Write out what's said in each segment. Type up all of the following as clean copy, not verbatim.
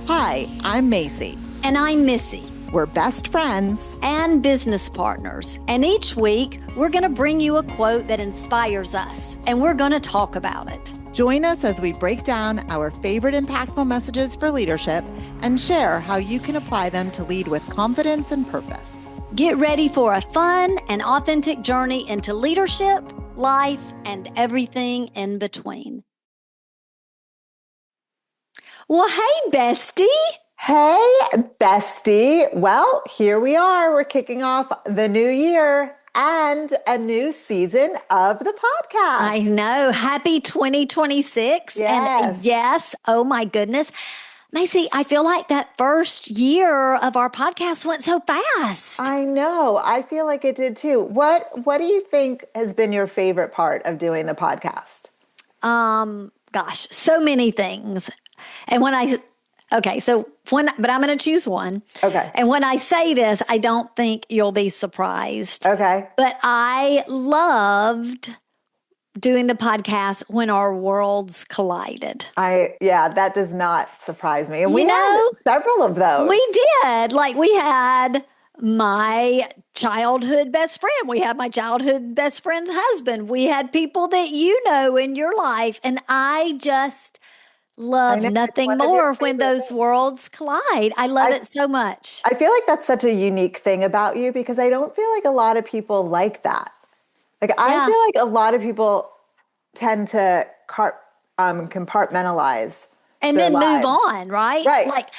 Hi, I'm Macy. And I'm Missy. We're best friends and business partners. And each week, we're going to bring you a quote that inspires us, and we're going to talk about it. Join us as we break down our favorite impactful messages for leadership and share how you can apply them to lead with confidence and purpose. Get ready for a fun and authentic journey into leadership, life, and everything in between. Well, hey, bestie. Hey, bestie. Well, here we are. We're kicking off the new year and a new season of the podcast. I know. Happy 2026. Yes. And yes, oh my goodness. Macy, I feel like that first year of our podcast went so fast. I know. I feel like it did too. What do you think has been your favorite part of doing the podcast? Gosh, so many things. And but I'm going to choose one. Okay. And when I say this, I don't think you'll be surprised. Okay. But I loved doing the podcast when our worlds collided. That does not surprise me. And we had several of those. We did. Like we had my childhood best friend. We had my childhood best friend's husband. We had people that you know in your life. And I just love nothing more when those worlds collide. I love it so much. I feel like that's such a unique thing about you because I don't feel like a lot of people like that. Like I feel like a lot of people tend to compartmentalize and then move on, right? Right. Like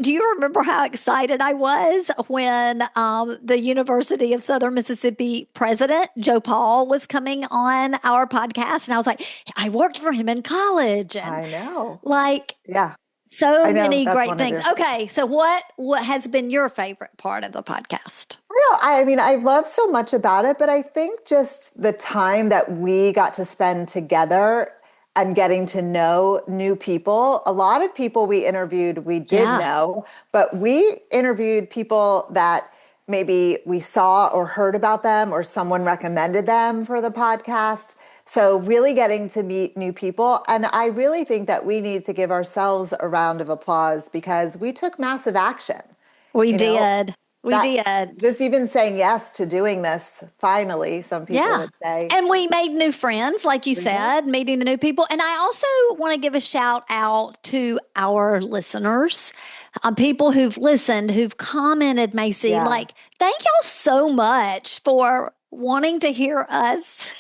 do you remember how excited I was when the University of Southern Mississippi president, Joe Paul, was coming on our podcast? And I was like, I worked for him in college. And I know. So many great things. Okay. So what has been your favorite part of the podcast? I love so much about it, but I think just the time that we got to spend together and getting to know new people. A lot of people we interviewed, we did know, but we interviewed people that maybe we saw or heard about them or someone recommended them for the podcast. So really getting to meet new people. And I really think that we need to give ourselves a round of applause because we took massive action. We did. We did. Just even saying yes to doing this, finally, some people would say. And we made new friends, like you said, meeting the new people. And I also want to give a shout out to our listeners, people who've listened, who've commented, Macy. Like, thank y'all so much for wanting to hear us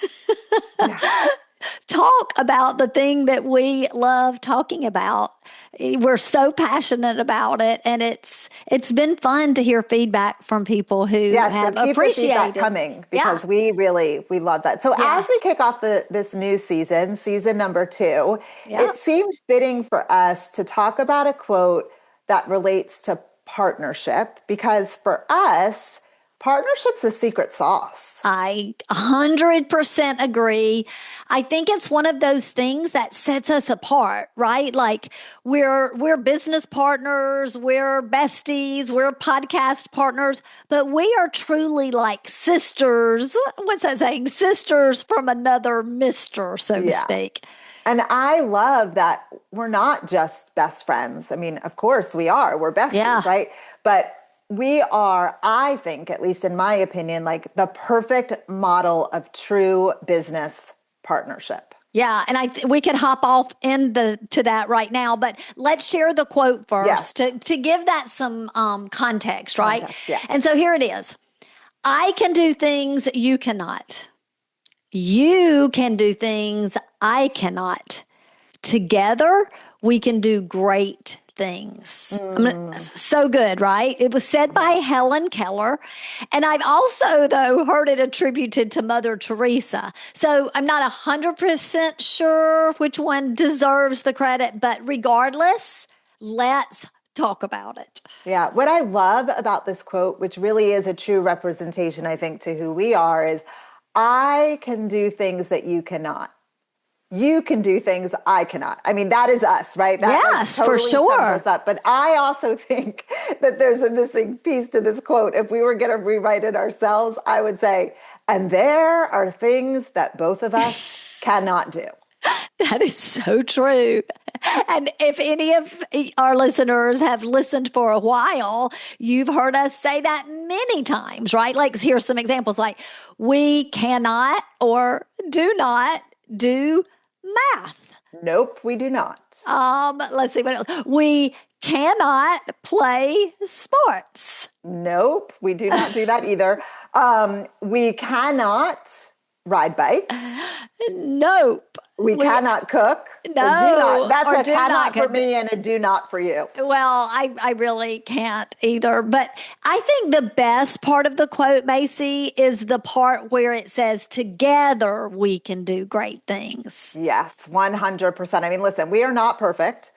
talk about the thing that we love talking about. We're so passionate about it, and it's been fun to hear feedback from people who have appreciated feedback coming because we love that. So as we kick off this new season number 2, it seemed fitting for us to talk about a quote that relates to partnership because for us, partnership's a secret sauce. I 100% agree. I think it's one of those things that sets us apart, right? Like we're business partners, we're besties, we're podcast partners, but we are truly like sisters. What's that saying? Sisters from another mister, so to speak. And I love that we're not just best friends. I mean, of course we are. We're besties, right? But we are, I think, at least in my opinion, like the perfect model of true business partnership. Yeah, and we could hop off to that right now, but let's share the quote first to give that some context, right? And so here it is. I can do things you cannot. You can do things I cannot. Together, we can do great things. So good, right? It was said by Helen Keller. And I've also, though, heard it attributed to Mother Teresa. So I'm not 100% sure which one deserves the credit, but regardless, let's talk about it. Yeah. What I love about this quote, which really is a true representation, I think, to who we are, is I can do things that you cannot. You can do things I cannot. I mean, that is us, right? That totally for sure. sums us up. But I also think that there's a missing piece to this quote. If we were going to rewrite it ourselves, I would say, and there are things that both of us cannot do. That is so true. And if any of our listeners have listened for a while, you've heard us say that many times, right? Like, here's some examples like, we cannot or do not do math. Nope, we do not. Let's see what else. We cannot play sports. Nope, we do not do that either. We cannot ride bikes. Nope. We cannot cook. No. Or do not. That's or a cannot for me and a do not for you. Well, I really can't either. But I think the best part of the quote, Macy, is the part where it says, together we can do great things. Yes, 100%. I mean, listen, we are not perfect.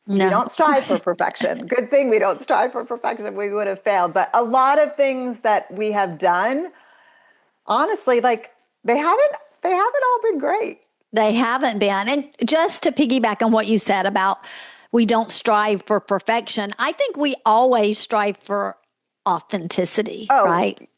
No. We don't strive for perfection. Good thing we don't strive for perfection. We would have failed. But a lot of things that we have done, honestly, like they haven't all been great. They haven't been. And just to piggyback on what you said about we don't strive for perfection, I think we always strive for authenticity, right?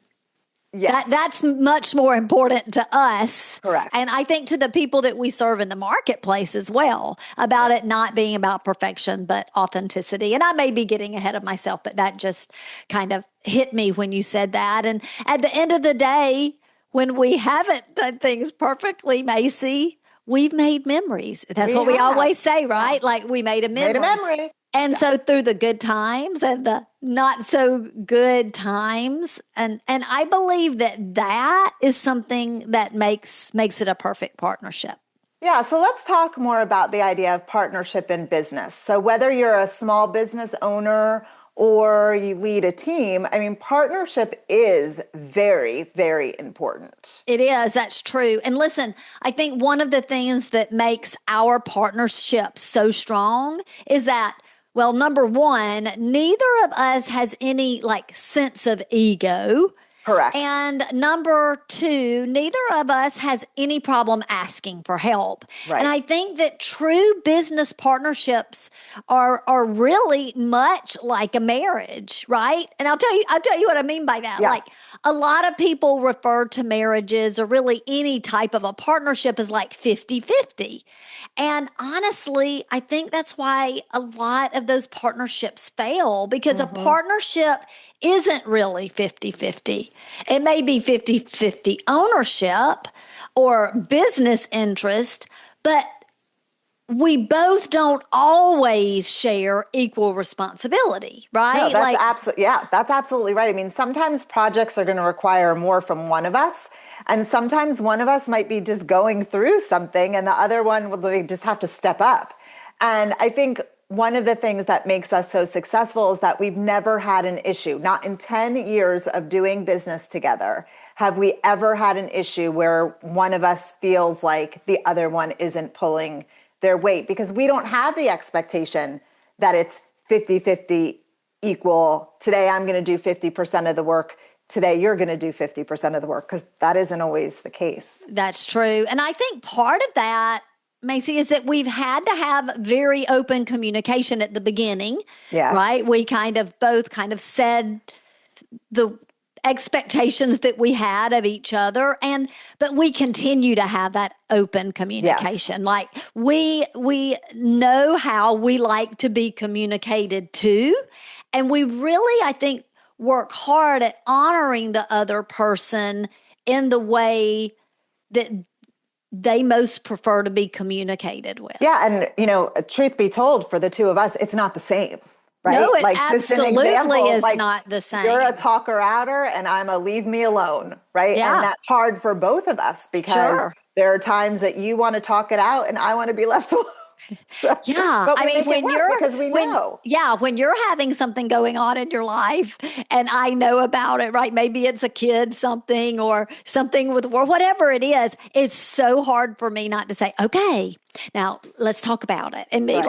Yes. That's much more important to us. Correct. And I think to the people that we serve in the marketplace as well, about it not being about perfection, but authenticity. And I may be getting ahead of myself, but that just kind of hit me when you said that. And at the end of the day, when we haven't done things perfectly, Macy, we've made memories. That's what we always say, right? Like we made a memory. And so through the good times and the not so good times, and I believe that is something that makes it a perfect partnership. Yeah, so let's talk more about the idea of partnership in business. So whether you're a small business owner or you lead a team, I mean, partnership is very, very important. It is. That's true. And listen, I think one of the things that makes our partnership so strong is that, well, number one, neither of us has any sense of ego. Correct. And number two, neither of us has any problem asking for help. Right. And I think that true business partnerships are really much like a marriage, right? And I'll tell you what I mean by that. Yeah. Like a lot of people refer to marriages or really any type of a partnership as like 50-50. And honestly, I think that's why a lot of those partnerships fail, because a partnership isn't really 50-50. It may be 50-50 ownership or business interest, but we both don't always share equal responsibility, right? No, that's absolutely right. I mean, sometimes projects are going to require more from one of us. And sometimes one of us might be just going through something and the other one will just have to step up. And I think one of the things that makes us so successful is that we've never had an issue. Not in 10 years of doing business together have we ever had an issue where one of us feels like the other one isn't pulling their weight, because we don't have the expectation that it's 50-50 equal. Today I'm going to do 50% of the work. Today you're going to do 50% of the work, because that isn't always the case. That's true. And I think part of that, Macy, is that we've had to have very open communication at the beginning, right? We both said the expectations that we had of each other, but we continue to have that open communication. Yes. Like we know how we like to be communicated to, and we really, I think, work hard at honoring the other person in the way that they most prefer to be communicated with. Yeah. And, truth be told, for the two of us, it's not the same, right? No, it absolutely is not the same. You're a talker outer and I'm a leave me alone, right? Yeah. And that's hard for both of us, because there are times that you want to talk it out and I want to be left alone. So, yeah, I mean, when you're having something going on in your life and I know about it, right? Maybe it's a kid, something, or something with work, whatever it is, it's so hard for me not to say, okay, now let's talk about it, and me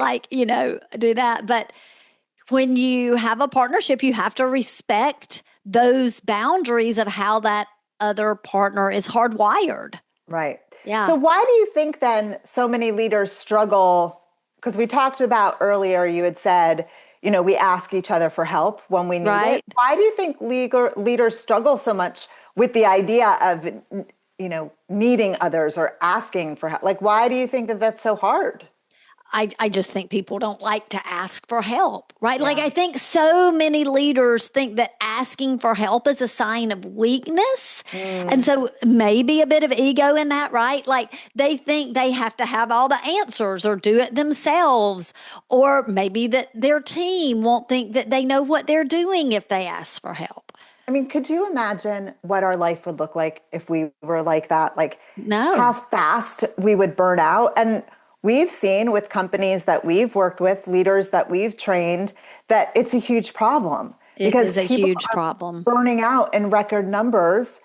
do that. But when you have a partnership, you have to respect those boundaries of how that other partner is hardwired. Right. Yeah. So why do you think then so many leaders struggle? Because we talked about earlier, you had said, we ask each other for help when we need it. Why do you think leaders struggle so much with the idea of needing others or asking for help? Like, why do you think that that's so hard? I just think people don't like to ask for help, right? Yeah. Like, I think so many leaders think that asking for help is a sign of weakness. And so maybe a bit of ego in that, right? Like, they think they have to have all the answers or do it themselves. Or maybe that their team won't think that they know what they're doing if they ask for help. I mean, could you imagine what our life would look like if we were like that? Like, no. How fast we would burn out. And we've seen with companies that we've worked with, leaders that we've trained, that it's a huge problem. It is a huge problem. Burning out in record numbers.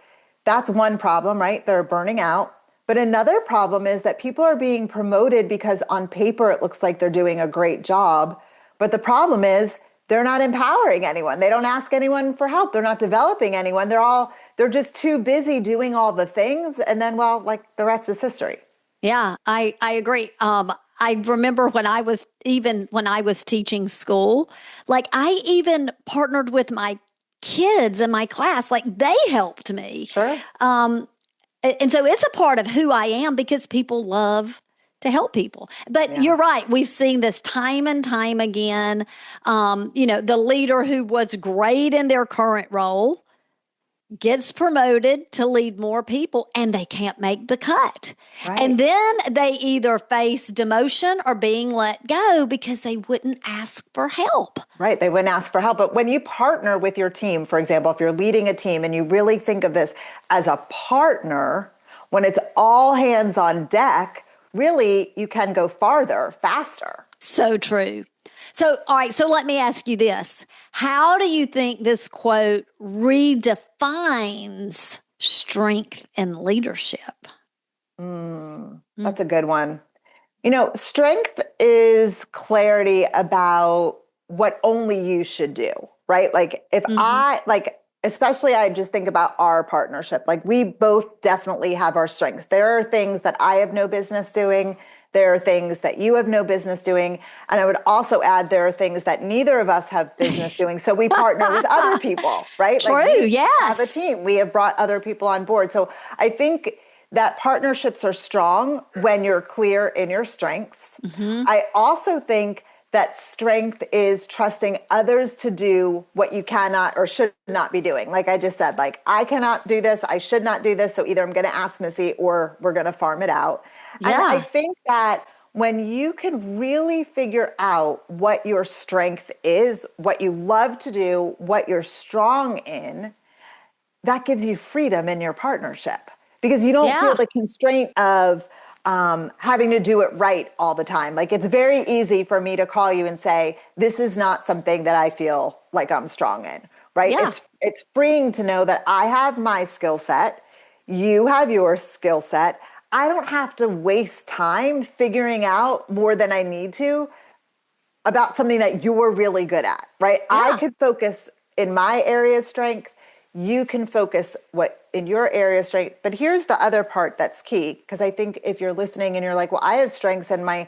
That's one problem, right? They're burning out. But another problem is that people are being promoted because on paper it looks like they're doing a great job. But the problem is they're not empowering anyone. They don't ask anyone for help. They're not developing anyone. They're just too busy doing all the things. And then, well, like the rest is history. Yeah, I agree. I remember when I was teaching school, like I even partnered with my kids in my class, like they helped me. Sure. And so it's a part of who I am because people love to help people. But You're right. We've seen this time and time again. The leader who was great in their current role gets promoted to lead more people and they can't make the cut. Right. And then they either face demotion or being let go because they wouldn't ask for help. Right. They wouldn't ask for help. But when you partner with your team, for example, if you're leading a team and you really think of this as a partner, when it's all hands on deck, really you can go farther, faster. So true. So, all right. So let me ask you this. How do you think this quote redefines strength in leadership? That's a good one. Strength is clarity about what only you should do, right? Like if especially I just think about our partnership, like we both definitely have our strengths. There are things that I have no business doing. There are things that you have no business doing. And I would also add there are things that neither of us have business doing. So we partner with other people, right? True, like we yes. have a team. We have brought other people on board. So I think that partnerships are strong when you're clear in your strengths. Mm-hmm. I also think that strength is trusting others to do what you cannot or should not be doing. Like I just said, like I cannot do this. I should not do this. So either I'm going to ask Missy or we're going to farm it out. Yeah. And I think that when you can really figure out what your strength is, what you love to do, what you're strong in, that gives you freedom in your partnership because you don't feel the constraint of having to do it right all the time. Like it's very easy for me to call you and say, this is not something that I feel like I'm strong in, right? Yeah. It's freeing to know that I have my skill set. You have your skill set. I don't have to waste time figuring out more than I need to about something that you're really good at, right? Yeah. I could focus in my area of strength. You can focus in your area of strength. But here's the other part that's key, because I think if you're listening and you're like, well, I have strengths and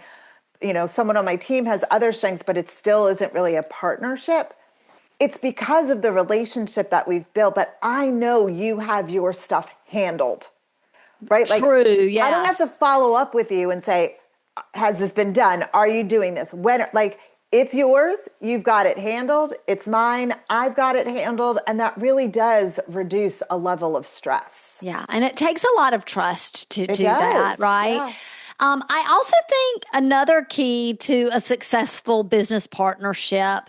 someone on my team has other strengths, but it still isn't really a partnership. It's because of the relationship that we've built that I know you have your stuff handled. Right? Like, true, yes. I don't have to follow up with you and say, has this been done? Are you doing this? It's yours. You've got it handled. It's mine. I've got it handled. And that really does reduce a level of stress. Yeah. And it takes a lot of trust to do that, right? Yeah. I also think another key to a successful business partnership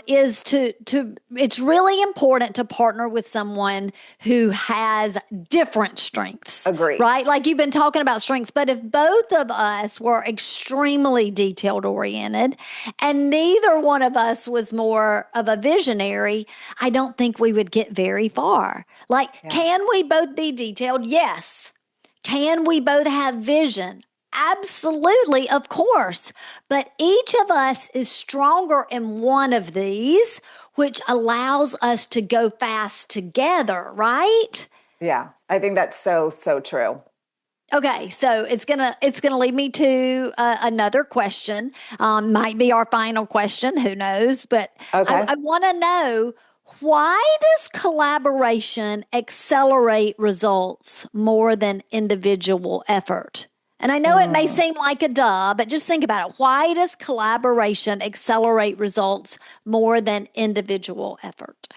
is it's really important to partner with someone who has different strengths. Agree. Right? Like you've been talking about strengths, but if both of us were extremely detailed oriented and neither one of us was more of a visionary, I don't think we would get very far. Can we both be detailed? Yes. Can we both have vision? Absolutely, of course. But each of us is stronger in one of these, which allows us to go fast together, right? Yeah, I think that's so, so true. Okay, so it's gonna lead me to another question. Might be our final question, who knows? But okay. I want to know, Why does collaboration accelerate results more than individual effort? And I know it may seem like a duh, but just think about it. Why does collaboration accelerate results more than individual effort?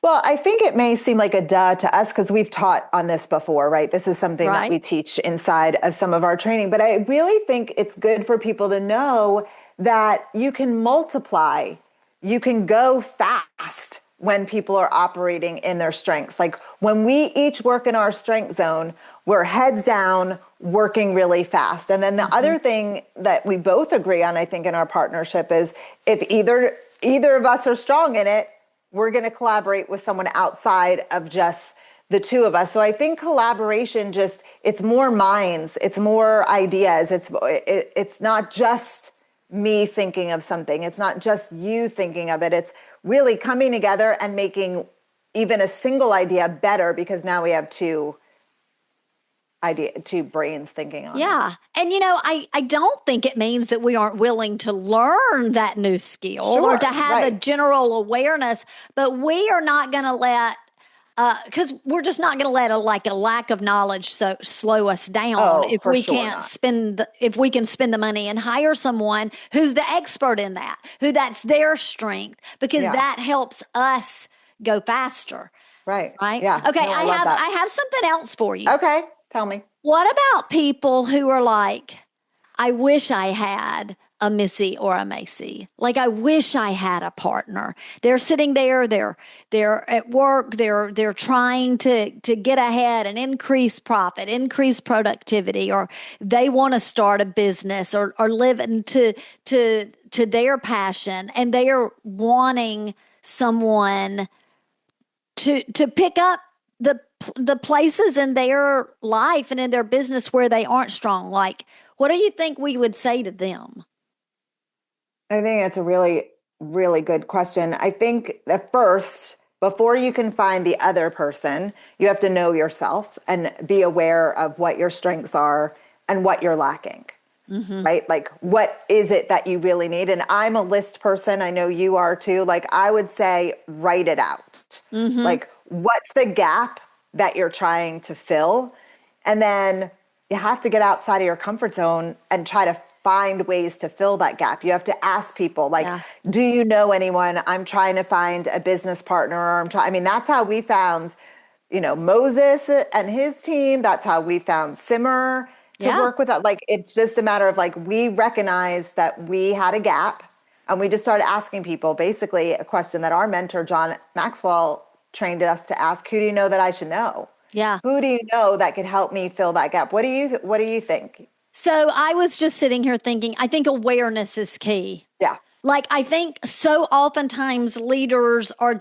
Well, I think it may seem like a duh to us because we've taught on this before, right? This is something that we teach inside of some of our training. But I really think it's good for people to know that you can multiply, you can go fast when people are operating in their strengths. Like when we each work in our strength zone, we're heads down, working really fast. And then the other thing that we both agree on, I think, in our partnership is if either of us are strong in it, we're going to collaborate with someone outside of just the two of us. So I think collaboration it's more minds, it's more ideas. It's not just me thinking of something. It's not just you thinking of it. It's really coming together and making even a single idea better because now we have two brains thinking on it. Yeah. And, I don't think it means that we aren't willing to learn that new skill or to have a general awareness, but we are not going to let, because we're just not going to let a lack of knowledge slow us down if we can't if we can spend the money and hire someone who's the expert in that, that's their strength, because that helps us go faster. Right. Yeah. Okay. No, I have something else for you. Okay. Tell me. What about people who are like, I wish I had a Missy or a Macy. Like, I wish I had a partner. They're sitting there, they're at work, they're trying to get ahead and increase profit, increase productivity, or they want to start a business or live into their passion, and they are wanting someone to pick up the places in their life and in their business where they aren't strong. Like, what do you think we would say to them? I think it's a really, really good question. I think that first, before you can find the other person, you have to know yourself and be aware of what your strengths are and what you're lacking, right? Like, what is it that you really need? And I'm a list person. I know you are too. Like, I would say, write it out. Like, what's the gap that you're trying to fill? And then you have to get outside of your comfort zone and try to find ways to fill that gap. You have to ask people, like, do you know anyone? I'm trying to find a business partner. Or that's how we found, Moses and his team. That's how we found Simmer to work with that. Like, it's just a matter of we recognized that we had a gap, and we just started asking people basically a question that our mentor, John Maxwell, trained us to ask: who do you know that I should know? Yeah. Who do you know that could help me fill that gap? What do you think? So I was just sitting here thinking, I think awareness is key. Yeah. Like, I think so oftentimes leaders are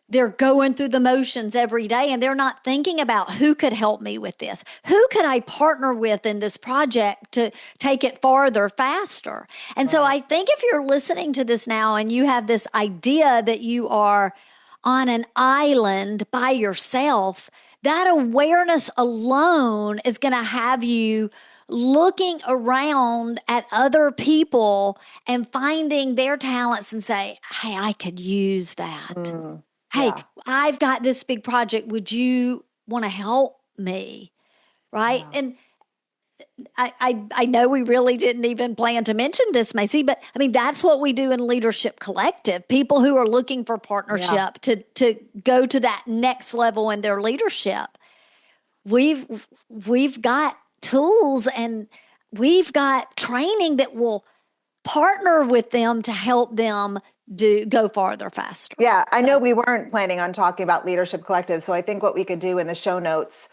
they're going through the motions every day, and they're not thinking about who could help me with this. Who could I partner with in this project to take it farther, faster? And so I think if you're listening to this now and you have this idea that you are on an island by yourself, that awareness alone is going to have you looking around at other people and finding their talents and say, hey, I could use that. Hey, I've got this big project. Would you want to help me? Right. Yeah. And I know we really didn't even plan to mention this, Macy, but that's what we do in Leadership Collective. People who are looking for partnership to go to that next level in their leadership. We've got tools and we've got training that will partner with them to help them go farther, faster. Yeah, I know we weren't planning on talking about Leadership Collective, so I think what we could do in the show notes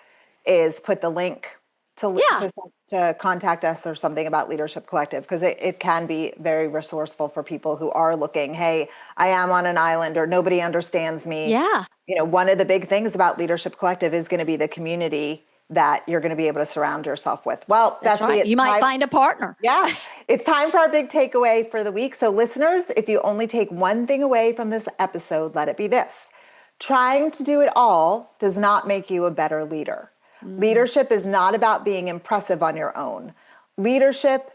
is put the link to contact us or something about Leadership Collective, because it can be very resourceful for people who are looking, hey, I am on an island or nobody understands me. Yeah. One of the big things about Leadership Collective is going to be the community that you're going to be able to surround yourself with. Well, that's right. You might find a partner. Yeah. It's time for our big takeaway for the week. So listeners, if you only take one thing away from this episode, let it be this: trying to do it all does not make you a better leader. Leadership is not about being impressive on your own. Leadership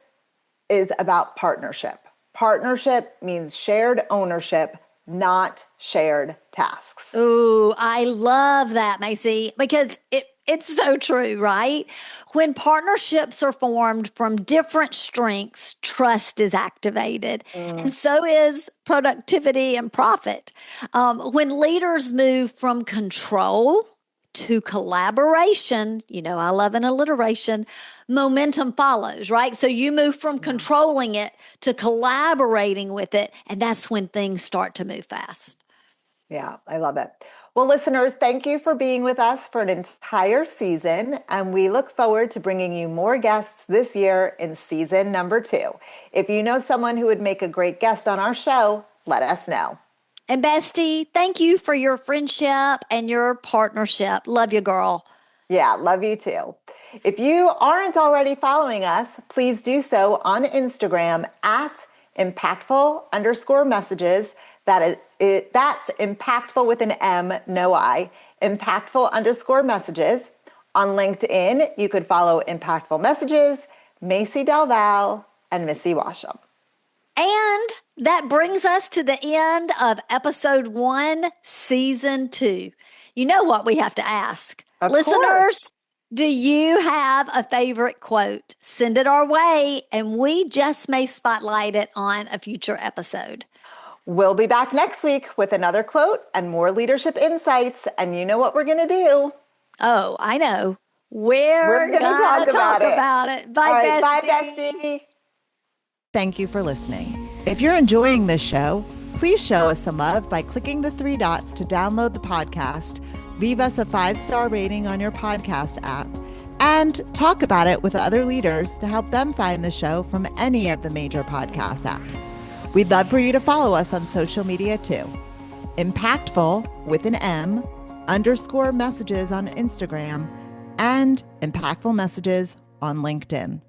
is about partnership. Partnership means shared ownership, not shared tasks. Ooh, I love that, Macy, because it's so true, right? When partnerships are formed from different strengths, trust is activated, and so is productivity and profit. When leaders move from control to collaboration, I love an alliteration, momentum follows, right? So you move from controlling it to collaborating with it, and that's when things start to move fast. Yeah, I love it. Well, listeners, thank you for being with us for an entire season, and we look forward to bringing you more guests this year in season number 2. If you know someone who would make a great guest on our show, let us know. And bestie, thank you for your friendship and your partnership. Love you, girl. Yeah, love you too. If you aren't already following us, please do so on Instagram at Mpactful_messages. That's impactful with an M, no I, Mpactful_messages. On LinkedIn, you could follow Mpactful Messages, Mayce, DelValle, and Missy Washam. And that brings us to the end of episode 1, season 2. You know what we have to ask. Of Listeners, course. do you have a favorite quote? Send it our way, and we just may spotlight it on a future episode. We'll be back next week with another quote and more leadership insights. And you know what we're going to do? Oh, I know. We're going to talk about it. Bye, right, bestie. Bye, bestie. Thank you for listening. If you're enjoying this show, please show us some love by clicking the 3 dots to download the podcast, leave us a 5-star rating on your podcast app, and talk about it with other leaders to help them find the show from any of the major podcast apps. We'd love for you to follow us on social media too. Mpactful with an M _messages on Instagram and Mpactful Messages on LinkedIn.